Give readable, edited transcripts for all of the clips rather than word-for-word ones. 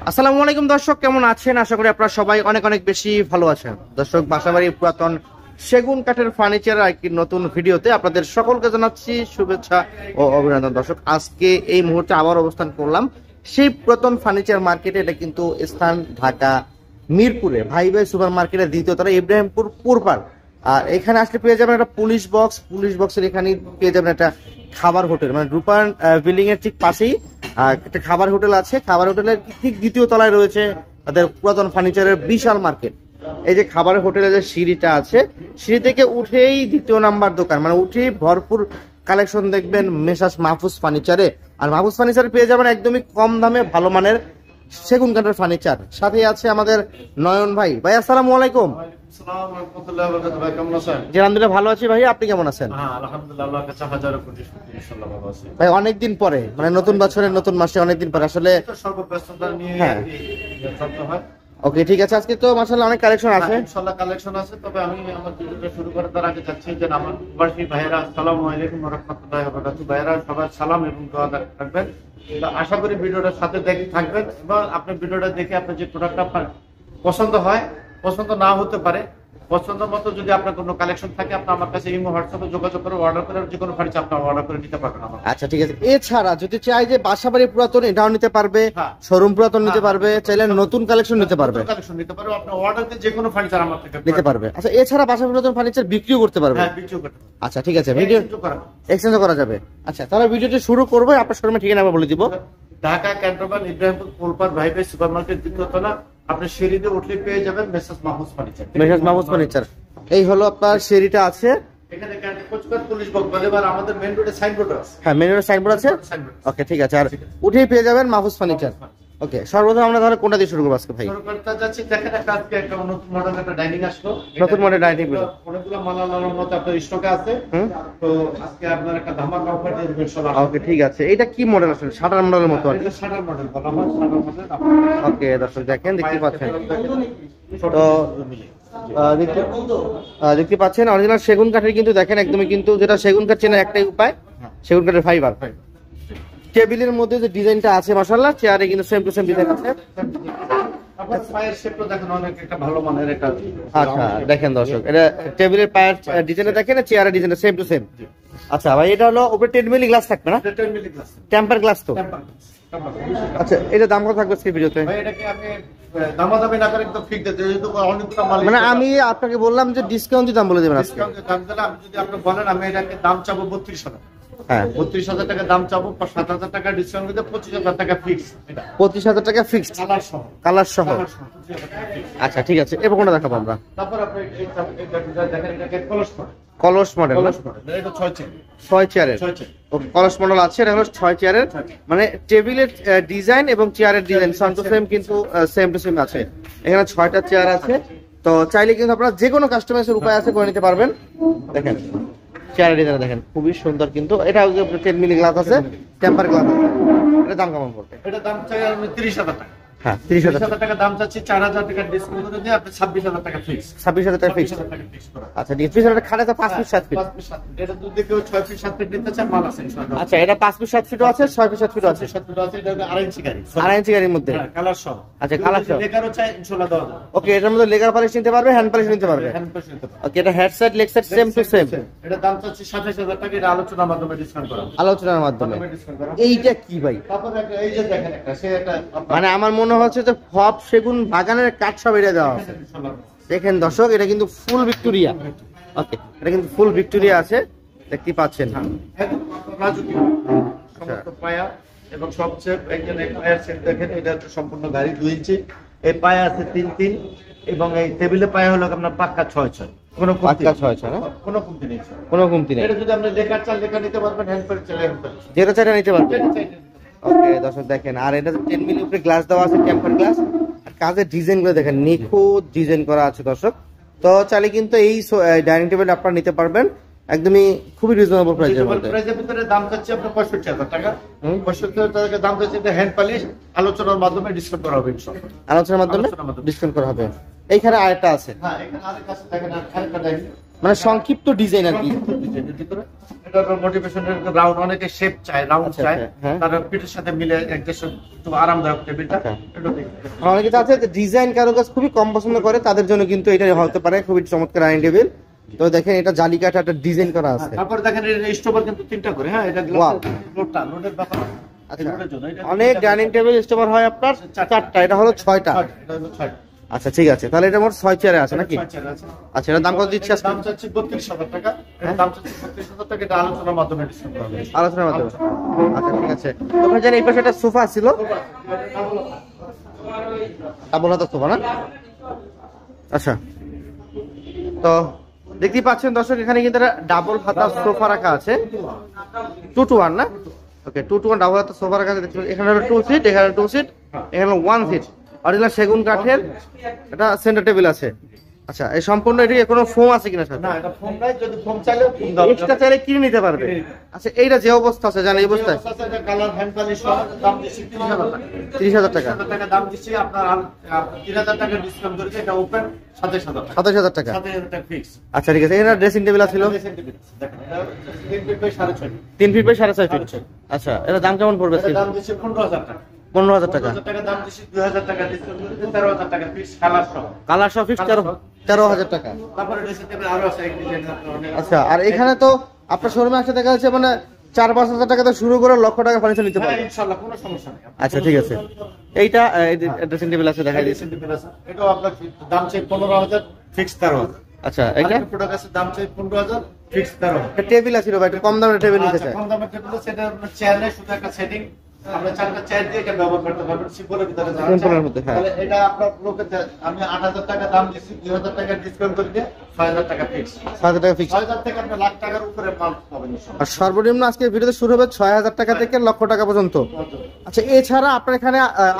আসসালামু আলাইকুম দর্শক, কেমন আছেন? আশা করি আপনারা সবাই অনেক অনেক বেশি ভালো আছেন। দর্শক, বাসাবাড়ির পুরাতন সেগুন কাঠের ফার্নিচার একটি নতুন ভিডিওতে আপনাদের সকলকে জানাচ্ছি শুভেচ্ছা ও অভিনন্দন। দর্শক, আজকে এই মুহূর্তে আবার অবস্থান করলাম সেই পুরাতন ফার্নিচার মার্কেটে। এটা কিন্তু স্থান ঢাকা মিরপুরে ভাই ভাই সুপার মার্কেটের দ্বিতীয় তলা, ইব্রাহিমপুর পুরপাড়। আর এখানে আসলে পেয়ে যাবেন একটা পুলিশ বক্সের এখানে পেয়ে যাবেন একটা খাবার হোটেল, মানে রূপায়ণ বিল্ডিং এর ঠিক পাশেই একটা খাবার হোটেল আছে। খাবার হোটেলের ঠিক দ্বিতীয় তলায় রয়েছে তাদের পুরাতন ফার্নিচারের বিশাল মার্কেট। এই যে খাবার হোটেলের যে সিঁড়িটা আছে, সিঁড়ি থেকে উঠেই দ্বিতীয় নাম্বার দোকান, মানে উঠেই ভরপুর কালেকশন দেখবেন মেসাস মাহফুজ ফার্নিচারে। আর মাহফুজ ফার্নিচারে পেয়ে যাবেন একদমই কম দামে ভালো মানের সেগুন কাঠের ফার্নিচার। সাথে আছে আমাদের নয়ন ভাই। ভাই আসসালামু আলাইকুম। আলহামদুলিল্লাহ ভালো আছি ভাই, আপনি কেমন আছেন? ভাই অনেকদিন পরে, মানে নতুন বছরের নতুন মাসে অনেকদিন পরে আসলে ওকে, ঠিক আছে। আজকে তো মাশাআল্লাহ অনেক কালেকশন আছে, ইনশাআল্লাহ কালেকশন আছে। তবে আমি আমার ভিডিওটা শুরু করার তার আগে চাচ্ছি যে আমার প্রবাসী ভাইয়েরা আসসালামু আলাইকুম ওয়া রাহমাতুল্লাহি ওয়া বারাকাতুহু। ভাইয়েরা সবাই সালাম এবং দোয়া রাখবেন। তো আশা করি ভিডিওটার সাথে দেখে থাকবেন এবং আপনি ভিডিওটা দেখে আপনার যে প্রোডাক্টটা আপনার পছন্দ হয়, পছন্দ না হতে পারে, পছন্দ মতো যদি আপনার কোনো কালেকশন থাকে আপনি আমার কাছে ইমো হোয়াটসঅ্যাপে যোগাযোগ করে অর্ডার করে যে কোনো ফার্নিচার আপনি অর্ডার করে নিতে পারবেন আমার। আচ্ছা ঠিক আছে। এছাড়া যদি চাই যে বাসাবাড়ি পুরাতন, এটাও নিতে পারবে, শোরুম পুরাতন নিতে পারবে, চাইলে নতুন কালেকশন নিতে পারবে, আপনি অর্ডার দিয়ে যে কোনো ফার্নিচার আমার থেকে নিতে পারবে। আচ্ছা, এছাড়া বাসাবাড়ি পুরাতন ফার্নিচার বিক্রিও করতে পারবে? হ্যাঁ, বিক্রিও করতে পারবে। আচ্ছা ঠিক আছে, ভিডিও এক্সচেঞ্জ করা যাবে। আচ্ছা, তাহলে ভিডিওটি শুরু করবো। আপনার শোরুমের ঠিকানা বলে দিব। ঢাকা ক্যান্টনমেন্ট ইব্রাহিমপুর পুরপাড় ভাই ভাই সুপার মার্কেট দ্বিতীয় তলা। আপনি সিঁড়িতে উঠলে পেয়ে যাবেন Messrs Mahfuz furniture. Messrs Mahfuz furniture, এই হলো আপনার সিঁড়িটা আছে। এখানে কোচবিহার পুলিশ বক্স বলে, এবার আমাদের মেইন রোডে সাইনবোর্ড আছে। হ্যাঁ, মেইন রোডে সাইনবোর্ড আছে। ওকে ঠিক আছে, আর উঠেই পেয়ে যাবেন মাহফুজ ফার্নিচার। ওকে, সর্বপ্রথম আমরা তাহলে কোনটা দিয়ে শুরু করব আজকে ভাই? শুরু করতে যাচ্ছি, দেখেন আজকে একটা নতুন মডেল একটা ডাইনিং আসলো। নতুন মডেল ডাইনিং অনেকগুলো মালালার মতো আপনার স্টকে আছে। তো আজকে আপনার একটা ধামাকা অফার দিয়ে দিবেন সবাই। ওকে ঠিক আছে। এটা কি মডেল আসলে? শাটার মডেলের মতো। এটা শাটার মডেল বলা হয়, শাটার মডেল। ওকে দর্শক দেখেন, দেখতে পাচ্ছেন তো দেখতে পাচ্ছেন অরিজিনাল সেগুন কাঠের, কিন্তু দেখেন একদমই কিন্তু যেটা সেগুন কাঠ চেনার একটাই উপায়, সেগুন কাঠের ফাইবার। টেবিলের মধ্যে যে ডিজাইনটা আছে মাশাআল্লাহ, চেয়ারে কিন্তু সেম টু সেম ডিজাইন আছে। আপনার পায়ের শেপটা দেখেন অনেক একটা ভালো মানের একটা। আচ্ছা দেখেন দর্শক, এটা টেবিলের পায়ের ডিজাইনটা দেখেন, চেয়ারের ডিজাইনটা সেম টু সেম। আচ্ছা ভাই, এটা হলো উপরে 10 মিলি গ্লাস থাকবে না? 10 মিলি গ্লাস, টেম্পার গ্লাস তো। আচ্ছা, এটা দাম কত থাকবে আজকে ভিডিওতে? ভাই এটাকে আমি দামাদামি না করে একদম ফিক্স দিতে, যেহেতু অনেকগুলো মাল, মানে আমি আপনাকে বললাম যে ডিসকাউন্ট দাম বলে দেবেন আজকে। ডিসকাউন্টের দাম দিলে আমি যদি আপনি বলেন, আমি এটাকে দাম চাবো 32,000। হ্যাঁ, 32,000 টাকা দাম চাবো, 7,000 টাকা ডিসকাউন্ট দিতে 25,000 টাকা ফিক্স। এটা 25,000 টাকা ফিক্সড, কালার সহ। কালার সহ। আচ্ছা ঠিক আছে, এবার কোনটা দেখাবো আমরা? তারপর আপনি এটা দেখেন, এটাকে কলস মডেল। কলস মডেল, এটা 6 চেয়ার, 6 চেয়ারের। ওকে, কলস মডেল আছে, এটা হলো 6 চেয়ারের। মানে টেবিলের ডিজাইন এবং চেয়ারের ডিজাইন সেম টু সেম, কিন্তু সেম টু সেম আছে। এখানে 6টা চেয়ার আছে। তো চাইলে কিন্তু আপনারা যে কোনো কাস্টমাইজের উপায় আছে করে নিতে পারবেন। দেখেন চেয়ারের ডিজাইন দেখেন, খুবই সুন্দর। কিন্তু এটা 10 মিলি গ্লাস আছে, টেম্পার গ্লাস আছে। এটা দাম কেমন পড়বে? এটা দাম চাই আমি 30,000 টাকা। হ্যাঁ, 30,000 টাকা দাম চাচ্ছি, 4,000 টাকা ডিসকাউন্ট করে দিয়ে আপনি 26,000 টাকা ফিক্স। 26,000 টাকা ফিক্স। আচ্ছা ঠিক আছে, 30,000 খাটে তো 5 ফিট 7 ফিট। এটা যদি কেউ 6 ফিট 7 ফিট নিতে চান, মাল আছে ইনশাআল্লাহ। আচ্ছা, এটা 5 ফিট 7 ফিটও আছে, 6 ফিট 7 ফিটও আছে। 7 ফিট আছে, এটা 2.5 ইঞ্চি গাড়ি, 2.5 ইঞ্চি গাড়ির মধ্যে। হ্যাঁ, কালার সহ। আচ্ছা, কালার সহ। লেগারও চাই ইনশাআল্লাহ দেওয়া যাবে। ওকে, এটার মধ্যে লেগার পলিশ নিতে পারবে, হ্যান্ড পলিশ নিতে পারবে। ওকে, এটা head side leg side same to same. এটা দাম চাচ্ছি 27,000 টাকা, এটা আলোচনার মাধ্যমে ডিসকাউন্ট করা। আলোচনার মাধ্যমে। এইটা কি ভাই? তারপর এই যে দেখেন একটা, সে একটা মানে আমার মনে হচ্ছে যে ফপ সেগুন বাগানের কাঠ সব এটা দেওয়া আছে। দেখেন দর্শক, এটা কিন্তু ফুল ভিক্টোরিয়া। ওকে, এটা কিন্তু ফুল ভিক্টোরিয়া আছে, দেখতে পাচ্ছেন। পায়া এবং সবচেয়ে একজন পায়ার সেট দেখেন, এটা সম্পূর্ণ গাড়ি 2 ইঞ্চি। এই পায়া আছে 3-3 এবং এই টেবিলে পায়া হলো আপনার পাক্কা 6-6। কোনো পাক্কা 6-6 না? কোনো কমতি নেই, কোনো কমতি নেই। এটা যদি আপনি লেখার চাল লেখা নিতে পারবেন, হ্যান্ড পেড চাল হ্যান্ড পেড, যেটা চাইটা নিতে পারবেন। ওকে দর্শক দেখেন, আর এটা 10 মিলি উপরে গ্লাস দেওয়া আছে, টেম্পার গ্লাস। আর কাজের ডিজাইন গুলো দেখেন, নিখুঁত ডিজাইন করা আছে দর্শক। তো চাইলে কিন্তু এই ডাইনিং টেবিল আপনারা নিতে পারবেন একদমই খুবই রিজনেবল প্রাইসের মধ্যে। প্রাইসের ভিতরে দাম চাচ্ছি আপনার 65,000 টাকা। 65,000 টাকা দাম চাচ্ছি, এটা হ্যান্ড পলিশ, আলোচনার মাধ্যমে ডিসকাউন্ট করা হবে ইনশাআল্লাহ। আলোচনার মাধ্যমে ডিসকাউন্ট করা হবে। এইখানে আরেকটা আছে। হ্যাঁ, এখানে আরেকটা আছে, দেখেন আরেকটা ডাইনিং। মানে সংক্ষিপ্ত ডিজাইন আর কি। এটা মোটিভেশনের রাউন্ড, অনেকে শেপ চায়, রাউন্ড চায়, হ্যাঁ। তার পিঠের সাথে মিলে একদম একটু আরামদায়ক টেবিলটা। এটা দেখতে অনেকে আছে ডিজাইন কারুকাজ খুবই কম পছন্দ করে, তাদের জন্য কিন্তু এটা হতে পারে খুবই চমৎকার ডাইনিং টেবিল। তো দেখেন এটা জালি কাঠা একটা ডিজাইন করা আছে। তারপর দেখেন এই স্টোভার কিন্তু 3টা করে, হ্যাঁ এটা লোডটা, লোডের ব্যাপার। আচ্ছা, অনেক ডাইনিং টেবিল স্টোভার হয় আপনার 4টা, এটা হলো 6টা। এটা হলো 6টা। আচ্ছা ঠিক আছে, তাহলে এটা মোট 6 চেয়ারে আছে নাকি? 6 চেয়ার আছে। আচ্ছা, এটার দাম কত দিচ্ছি আজকে? দাম চাচ্ছি 32,000 টাকা। এর দাম চাচ্ছি 32,000 টাকা, এটা আলোচনার মাধ্যমে ডিসকাউন্ট করা হবে। আলোচনার মাধ্যমে। আচ্ছা ঠিক আছে। তোমরা জানেন এই পাশে একটা সোফা ছিল, ডাবল হাতা সোফা না? আচ্ছা, তো দেখতেই পাচ্ছেন দর্শক, এখানে কিন্তু একটা ডাবল হাতা সোফা রাখা আছে, 2 to 1 না? ওকে, 2 to 1 ডাবল হাতা সোফা রাখা আছে। এখানে হলো 2 সিট, এখানে 2 সিট, এখানে 1 সিট। অরিজিনাল সেগুন কাঠের এটা সেন্টার টেবিল আছে। আচ্ছা, এই সম্পূর্ণ এটি কোনো ফোম আছে কিনা সাথে? না, এটা ফোম নাই, যদি ফোম চাইলে ফোম দাও, এক্সট্রা চাইলে কিনে নিতে পারবে। আচ্ছা, এইটা যে অবস্থা আছে জানেন, এই অবস্থায় এটা কালার হ্যান্ড পলিশ সহ দাম দিচ্ছি 30,000 টাকা। 30,000 টাকা। 30,000 টাকা দাম দিচ্ছি, আপনার 3,000 টাকা ডিসকাউন্ট করেছে, এটা ওপেন 27,000 টাকা। 27,000 টাকা। 27,000 টাকা ফিক্স। আচ্ছা ঠিক আছে, এখানে ড্রেসিং টেবিল ছিল দেখেন, এটা 3 feet by 6.5। 3 feet by 6.5 feet. আচ্ছা, এটা দাম কেমন পড়বে? এটা দাম দিচ্ছি 15,000 টাকা। 15,000 টাকা। 15,000 টাকা দাম দিচ্ছি, 2,000 টাকা ডিসকাউন্ট করেছে, 13,000 টাকা ফিক্স কালার সহ। কালার সহ ফিক্স 13,000 টাকা। তারপরে ড্রেসিং টেবিল আরো আছে এক ডিজাইন আপনার। আচ্ছা, আর এখানে তো আপনার শোরুমে আসলে দেখা যাচ্ছে মানে 4-5 হাজার টাকা থেকে শুরু করে লক্ষ টাকা ফার্নিচার নিতে হ্যাঁ, পারবে। ইনশাআল্লাহ কোনো সমস্যা নেই। আচ্ছা ঠিক আছে, এইটা ড্রেসিং টেবিল আছে দেখাই দিচ্ছি। ড্রেসিং টেবিল আছে, এটাও আপনার দাম চাই 15,000 ফিক্স 13,000। আচ্ছা, এইটা প্রোডাক্ট আছে, দাম চাই 15,000 ফিক্স 13,000। টেবিল আছে ভাই, একটু কম দামের টেবিল নিতে আচ্ছা, চাই। কম দামের টেবিল আছে, এটা আপনার চেয়ার নেই, শুধু একটা সেটিং। আমরা 4টা চেয়ার দিয়ে এটা ব্যবহার করতে পারবেন সিম্পলের ভিতরে। সিম্পলের মধ্যে, হ্যাঁ। তাহলে এটা আপনার লোকে আমি 8,000 টাকা দাম দিচ্ছি, 2,000 টাকা ডিসকাউন্ট করে দিয়ে 6,000 টাকা ফিক্স। 6,000 টাকা ফিক্স। 6,000 থেকে আপনি লাখ টাকার উপরে মাল পাবেন ইনশাআল্লাহ। আর সর্বনিম্ন আজকে ভিডিওতে শুরু হবে 6,000 টাকা থেকে লক্ষ টাকা পর্যন্ত। আচ্ছা, এছাড়া আপনার এখানে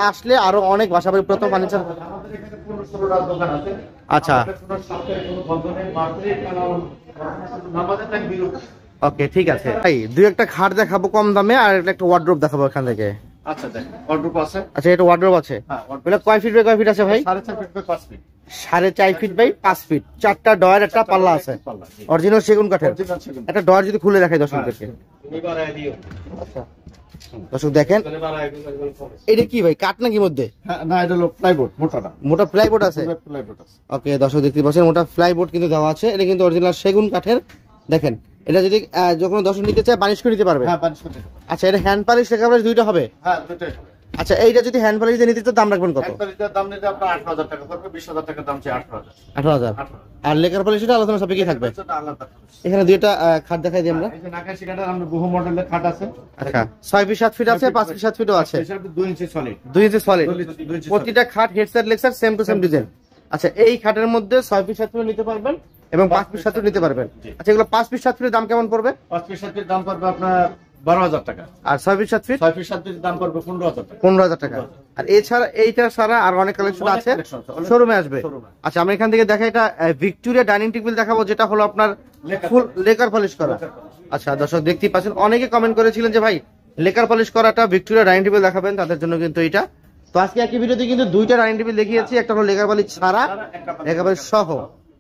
আসলে আরো অনেক বাসাবাড়ি প্রথম ফার্নিচার। আমাদের এখানে 15-16টা দোকান আছে। আচ্ছা, আমাদের কোনো সপ্তাহে কোনো বন্ধ নেই, মাসে কারণ আমাদের টাইম বিরতি। ওকে ঠিক আছে ভাই, দুই একটা খাট দেখাবো কম দামে, আর একটা ওয়ার্ড্রোব দেখাবো এখান থেকে। আচ্ছা দেখেন, অর্ডার আছে। আচ্ছা, এটা ওয়ার্ড্রোব আছে। হ্যাঁ, এটা কয় ফিট বাই কয় ফিট আছে ভাই? 4.5 feet by 5 feet. 4.5 feet by 5 feet, 4টা ডয়ার, একটা পাল্লা আছে, পাল্লা, জি। অরিজিনাল সেগুন কাঠের। Original সেগুন। একটা ডয়ার যদি খুলে দেখাই দর্শকদেরকে। আচ্ছা দর্শক দেখেন, এটা কি ভাই, কাঠ নাকি মধ্যে? হ্যাঁ, না, এটা হলো প্লাইবোর্ড, মোটাটা। মোটা প্লাইবোর্ড আছে। প্লাইবোর্ড আছে। ওকে দর্শক দেখতে পাচ্ছেন, মোটা প্লাইবোর্ড কিন্তু দেওয়া আছে। এটা কিন্তু অরিজিনাল সেগুন কাঠের। দেখেন, এটা যদি যখন দর্শক নিতে চায় বানিশ করে নিতে পারবে। হ্যাঁ, 5 ফিট। আচ্ছা, এটা হ্যান্ড পালিশ লেখাপড়া দুইটা হবে? হ্যাঁ, দুটোই। আচ্ছা, এইটা যদি হ্যান্ড পালিশ দিয়ে নিতে চান দাম রাখবেন কত? একবারের দাম নিতে আপনার 18,000 টাকা পড়বে, 20,000 টাকা দাম চাই 18,000। 18,000। আর লেকার পালিশ এটা আলোচনা সাপেক্ষে থাকবে। এটা আলাদা খরচ। এখানে দুইটা খাট দেখাই দিই আমরা। এই যে নাকাশি কাটার আমরা বহু মডেলের খাট আছে। আচ্ছা, 6 ফিট 7 ফিট আছে, 5 ফিট 7 ফিটও আছে, এসব 2 ইঞ্চি সলিড। 2 ইঞ্চি সলিড। 2 ইঞ্চি প্রতিটা খাট হেডসেট লেক্সার সেম টু সেম ডিজাইন। আচ্ছা, এই খাটের মধ্যে 6 ফিট 7 ফিট নিতে পারবেন এবং 5 ফিট 7 ফিট নিতে পারবেন। আচ্ছা, এগুলো 5 ফিট 7 ফিটের দাম কেমন পড়বে? 5 ফিট 7 ফিট দাম পড়বে আপনার 12,000 টাকা। আর 6 ফিট 7 ফিট? 6 ফিট 7 ফিট দাম পড়বে 15,000 টাকা। 15,000 টাকা। আর এছাড়া এইটা ছাড়া আর অনেক কালেকশন অনেক আছে, collection আছে, অনেক শোরুমে আসবে। শোরুমে। আচ্ছা, আমরা এখান থেকে দেখা এটা ভিক্টোরিয়া ডাইনিং টেবিল দেখাবো, যেটা হলো আপনার ফুল লেকার পলিশ করা। আচ্ছা দর্শক দেখতেই পাচ্ছেন, অনেকে কমেন্ট করেছিলেন যে ভাই লেকার পলিশ করাটা ভিক্টোরিয়া ডাইনিং টেবিল দেখাবেন, তাদের জন্য কিন্তু এটা। তো আজকে একই ভিডিওতে কিন্তু দুইটা ডাইনিং টেবিল দেখিয়েছি, একটা হলো লেকার পলিশ ছাড়া, লেকার পলিশ সহ।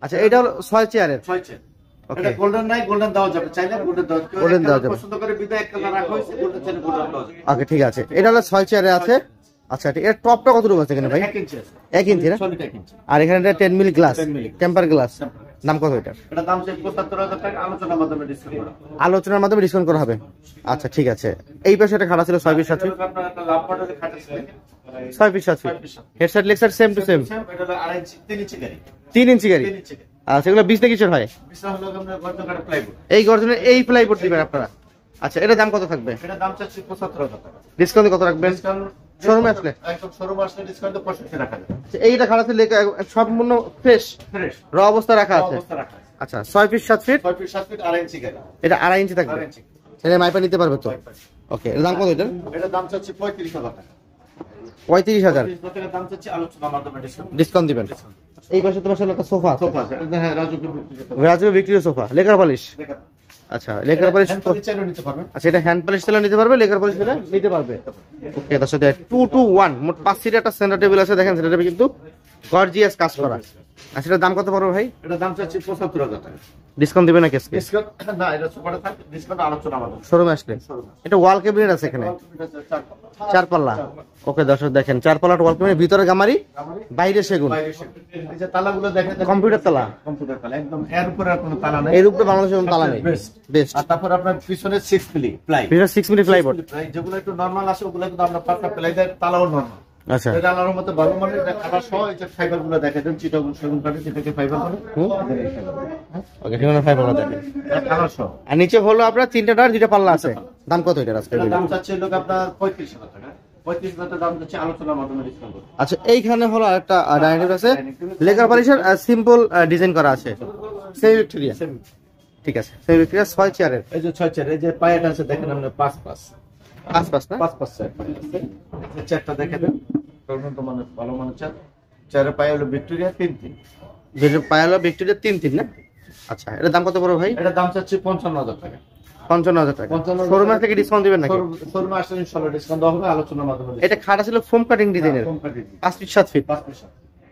আচ্ছা, এটা হলো 6 চেয়ারের। 6 চেয়ার। ওকে। এটা গোল্ডেন নাই, গোল্ডেন দেওয়া যাবে, চাইলে গোল্ডেন দেওয়া যাবে। Golden দেওয়া যাবে। পছন্দ করে বিদায় এক কালার রাখা হয়েছে, গোল্ডেন চাইলে গোল্ডেন দেওয়া যাবে। ওকে ঠিক আছে, এটা হলো 6 চেয়ারে আছে। আচ্ছা, ঠিক, এর টপটা কতটুকু আছে এখানে ভাই? 1 ইঞ্চি আছে। 1 ইঞ্চি না? সলিড 1 ইঞ্চি। আর এখানে 10 milli glass, 10 milli temper glass. দাম কত এটা? এটা দাম চাই 75,000 টাকা, আলোচনার মাধ্যমে ডিসকাউন্ট করা হবে। আলোচনার মাধ্যমে ডিসকাউন্ট করা হবে। আচ্ছা ঠিক আছে, এই পাশে একটা খাট ছিল 6 ফিট 7 ফিট। আপনার একটা লাভ মডেলের খাট আছে, 6 ফিট 7 ফিট, হেডসেট লেক্সার সেম টু সেম, এটা হলো 2.5 ইঞ্চি, 3 ইঞ্চি গাড়ি। 3 ইঞ্চি গাড়ি। 3 ইঞ্চি গাড়ি। আচ্ছা, এগুলো 20 থেকে কিসের হয়? বিশাল হলো আপনার গর্জন কাটা প্লাইবোর্ড। এই গর্জনের এই প্লাইবোর্ড দিবেন আপনারা। আচ্ছা, এটা দাম কত থাকবে? এটা দাম চাচ্ছি 75,000 টাকা। ডিসকাউন্ট কত রাখবেন? শোরুমে আসলে একদম শোরুম আসলে ডিসকাউন্ট 65 রাখা যাবে। আচ্ছা, এইটা খাট আছে সম্পূর্ণ ফ্রেশ ফ্রেশ র অবস্থা রাখা আছে। অবস্থা রাখা আছে। আচ্ছা, 6 ফিট 7 ফিট, 6 ফিট 7 ফিট 2.5 ইঞ্চি গাড়ি। এটা 2.5 ইঞ্চি থাকবে। 2.5 ইঞ্চি। এটা মাইপা নিতে পারবে তো? ওকে, এর দাম কত এটা? এটা দাম চাচ্ছি 35,000 টাকা। 35,000 টাকা দাম চাচ্ছি, আলোচনার মাধ্যমে ডিসকাউন্ট। ডিসকাউন্ট দিবেন। এই পাশে তোমার সাথে একটা সোফা আছে, সোফা আছে। হ্যাঁ, রাজুকে Raju Victoria sofa, lacquer polish. দেখা। আচ্ছা, লেকার পলিশ। হ্যান্ড চাইলেও নিতে পারবেন। আচ্ছা, এটা হ্যান্ড পলিশ তেলে নিতে পারবে, লেকার পলিশ তেলে নিতে পারবে। ওকে, তার সাথে 2 to 1 মোট 5 সিটের একটা সেন্টার টেবিল আছে। দেখেন সেন্টার টেবিল কিন্তু গর্জিয়াস কাজ করা, আচ্ছা এটার দাম কত পড়বে ভাই? এটা দাম চাচ্ছি ৭৫,০০০ টাকা। ডিসকাউন্ট দিবেন নাকি আজকে? ডিসকাউন্ট না, এটা সুপারে থাকে, ডিসকাউন্ট আলোচনা আমাদের শোরুমে আসলে। এটা ওয়াল ক্যাবিনেট আছে এখানে 4 পাল্লা। ওকে দর্শক দেখেন 4 পাল্লা ওয়াল ক্যাবিনেট, ভিতরে গামারি, বাইরে সেগুন। এই যে তালাগুলো দেখেন, কম্পিউটার তালা, কম্পিউটার তালা একদম, এর উপরে আর কোনো তালা নাই। এর উপরে বাংলাদেশে কোনো তালা নেই। বেস্ট। আর তারপর আপনার পিছনে 6 মিলি প্লাই, ভিতরে 6 মিলি প্লাইবোর্ড। যেগুলো একটু নরমাল আছে ওগুলো কিন্তু আমরা পাকা প্লাই দেয়, তালাও নরমাল। আচ্ছা এটা আলার মধ্যে ভালো মানের এটা কালার সহ এই যে ফাইবার গুলো দেখেন, চিটাগং সেগুন কাঠে যেটাকে ফাইবার বলে। ওকে সেখানে ফাইবার দেখেন, এটা কালার সহ। আর নিচে হলো আপনার 3টা ডোর 2টা পাল্লা আছে। দাম কত এটার আজকে? দাম চাচ্ছে লোক আপনার ৩৫,০০০ টাকা। ৩৫,০০০ দাম চাচ্ছে, আলোচনার মাধ্যমে ডিসকাউন্ট করব। আচ্ছা এইখানে হলো একটা ডাইনিং টেবিল আছে, লেকার পলিশের সিম্পল ডিজাইন করা আছে, সেমি ভিক্টোরিয়া। ঠিক আছে, সেমি ভিক্টোরিয়া 6 চেয়ারের। এই যে 6 চেয়ার, এই যে পায়াটা আছে দেখেন আপনি 5 না 5 চেয়ার আছে। এই চেয়ারটা দেখেন, উন্নত মানের ভালো মানের চেয়ার। চেয়ারের পায়া হলো ভিক্টোরিয়া 3 যেটা পায়ালো ভিক্টোরিয়া 3 না? আচ্ছা এটার দাম কত পড়বে ভাই? এটা দাম চাচ্ছে ৫৫,০০০ টাকা। 55,000 টাকা। 55,000 শোরুমে থেকে ডিসকাউন্ট দিবেন নাকি? শোরুমে আসলে ইনশাআল্লাহ ডিসকাউন্ট দেওয়া হবে আলোচনার মাধ্যমে। এটা খাট ছিল ফোম কাটিং ডিজাইনের, 5 ফিট 7 ফিট।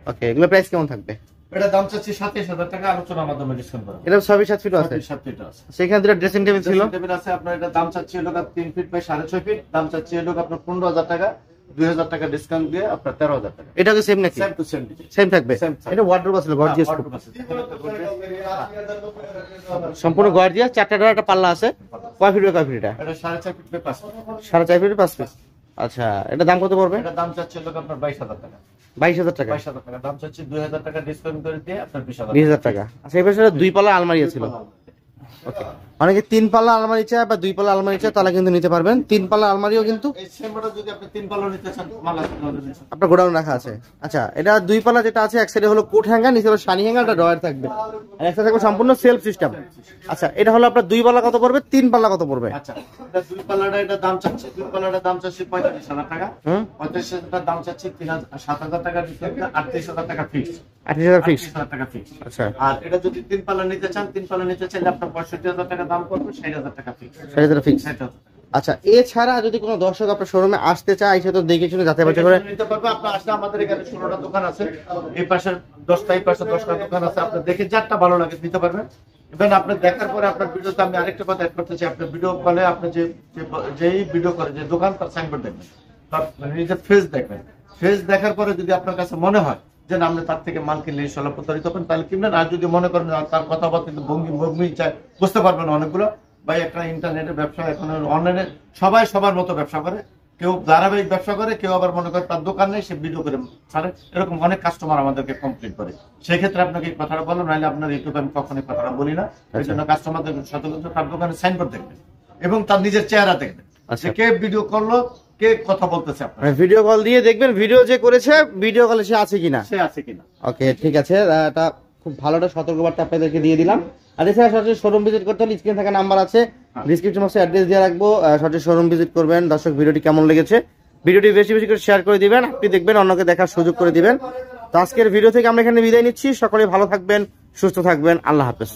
ওকে এগুলো প্রাইস কেমন থাকবে? এটা দাম চাচ্ছি ২৭,০০০ টাকা, আলোচনার মাধ্যমে ডিসকাউন্ট করা হবে। এটা 6 ফিট 7 ফিট আছে। 7 ফিট আছে। সেখানে দুটো ড্রেসিং টেবিল ছিল। ড্রেসিং টেবিল আছে আপনার, এটা দাম চাচ্ছি হলো 3 ফিট বাই 6.5 ফিট। দাম চাচ্ছি হলো আপনার 15,০০০ টাকা, 2,০০০ টাকা ডিসকাউন্ট দিয়ে আপনার 13,০০০ টাকা। এটা কি সেম নাকি? Same to same design. Same থাকবে। Same থাকবে। এটা ওয়ার্ডরোব আছে গর্জিয়াস, Wardrobe আছে। সম্পূর্ণ গর্জিয়াস। 4টা ডোর একটা পাল্লা আছে। কয় ফিট বাই কয় ফিট এটা? এটা 4.5 feet by 5 feet. 4.5 feet 5 feet. আচ্ছা এটা দাম কত পড়বে? এটা দাম চাচ্ছি হলো আপনার 22,০০০ টাকা। 22,000 টাকা। 22,০০০ টাকা দাম চাচ্ছি, 2,০০০ টাকা ডিসকাউন্ট করে দিয়ে আপনার 20,০০০ 20,000 টাকা। আচ্ছা এই পাশে 2 পাল্লা আলমারি ছিল। ওকে অনেকে 3 পাল্লা আলমারি চায় বা 2 পাল্লা আলমারি চায়, তাহলে কিন্তু নিতে পারবেন। 3 পাল্লা আলমারিও কিন্তু এই সেম মডেল যদি আপনি 3 পাল্লা নিতে চান, মাল আছে আমাদের কাছে। আপনার গোডাউন রাখা আছে। আচ্ছা এটা 2 পাল্লা যেটা আছে, এক সাইডে হলো কোট হ্যাঙ্গার, নিচে হলো শানি হ্যাঙ্গার, একটা ড্রয়ার থাকবে, আর একটা থাকবে সম্পূর্ণ সেলফ সিস্টেম। আচ্ছা এটা হলো আপনার 2 পাল্লা কত পড়বে, 3 পাল্লা কত পড়বে? আচ্ছা এটা 2 পাল্লাটা, এটা দাম চাচ্ছি 2 পাল্লাটা দাম চাচ্ছি ৩৫,০০০ টাকা। ৩৫,০০০ দাম চাচ্ছি 7,০০০ টাকা ডিসকাউন্ট, ৩৮,০০০ টাকা ফিক্স। 28,000 ফিক্স। ৩৮,০০০ টাকা ফিক্স। আচ্ছা আর এটা যদি 3 পাল্লা নিতে চান, 3 পাল্লা নিতে চাইলে আপনার ৬৫,০০০ টাকা দাম পড়বে, ৬০,০০০ টাকা ফিক্স। 60,000 ফিক্স। ৬০,০০০ আচ্ছা এছাড়া যদি কোনো দর্শক আপনার শোরুমে আসতে চায়, সে তো দেখে শুনে যাচাই বাছাই করে নিতে পারবে। আপনার আসলে আমাদের এখানে 16টা দোকান আছে, এই পাশে 10টা, এই পাশে 10টা দোকান আছে। আপনি দেখে যারটা ভালো লাগে নিতে পারবেন। ইভেন আপনি দেখার পরে আপনার ভিডিওতে আমি আরেকটা কথা অ্যাড করতে চাই, আপনার ভিডিও কলে আপনি যেই ভিডিও করে যে দোকান, তার সাইনবোর্ড দেখবেন, তার নিজের ফেস দেখবেন। ফেস দেখার পরে যদি আপনার কাছে মনে হয় যে না, আপনি তার থেকে মাল কিনলে ইনশাআল্লাহ প্রতারিত হবেন, তাহলে কিনবেন। আর যদি মনে করেন তার কথাবার্তা কিন্তু ভঙ্গি চায়, বুঝতে পারবেন অনেকগুলো। ভাই একটা ইন্টারনেটের ব্যবসা, এখন অনলাইনে সবাই সবার মতো ব্যবসা করে, কেউ ধারাবাহিক ব্যবসা করে, কেউ আবার মনে করে তার দোকান নেই, সে ভিডিও করে ছাড়ে। এরকম অনেক কাস্টমার আমাদেরকে কমপ্লেন করে। সেক্ষেত্রে আপনাকে এই কথাটা বলো, নাহলে আপনার ইউটিউবে আমি কখনোই কথাটা বলি না। এই জন্য কাস্টমারদের সাথে তার দোকানে সাইনবোর্ড দেখবেন এবং তার নিজের চেহারা দেখবেন, যে কে ভিডিও করলো, কে কথা বলতেছে। আপনার ভিডিও কল দিয়ে দেখবেন ভিডিও যে করেছে, ভিডিও কলে সে আছে কিনা। সে আছে কিনা। ওকে ঠিক আছে, এটা খুব ভালো একটা সতর্কবার্তা আপনাদেরকে দিয়ে দিলাম। আর এছাড়া সরাসরি শোরুম ভিজিট করতে হলে স্ক্রিনে থাকা নাম্বার আছে, ডিসক্রিপশন বক্সে অ্যাড্রেস দিয়ে রাখবো, সরাসরি শোরুম ভিজিট করবেন। দর্শক ভিডিওটি কেমন লেগেছে, ভিডিওটি বেশি বেশি করে শেয়ার করে দিবেন, আপনি দেখবেন, অন্যকে দেখার সুযোগ করে দিবেন। তো আজকের ভিডিও থেকে আমরা এখানে বিদায় নিচ্ছি। সকলে ভালো থাকবেন, সুস্থ থাকবেন, আল্লাহ হাফেজ।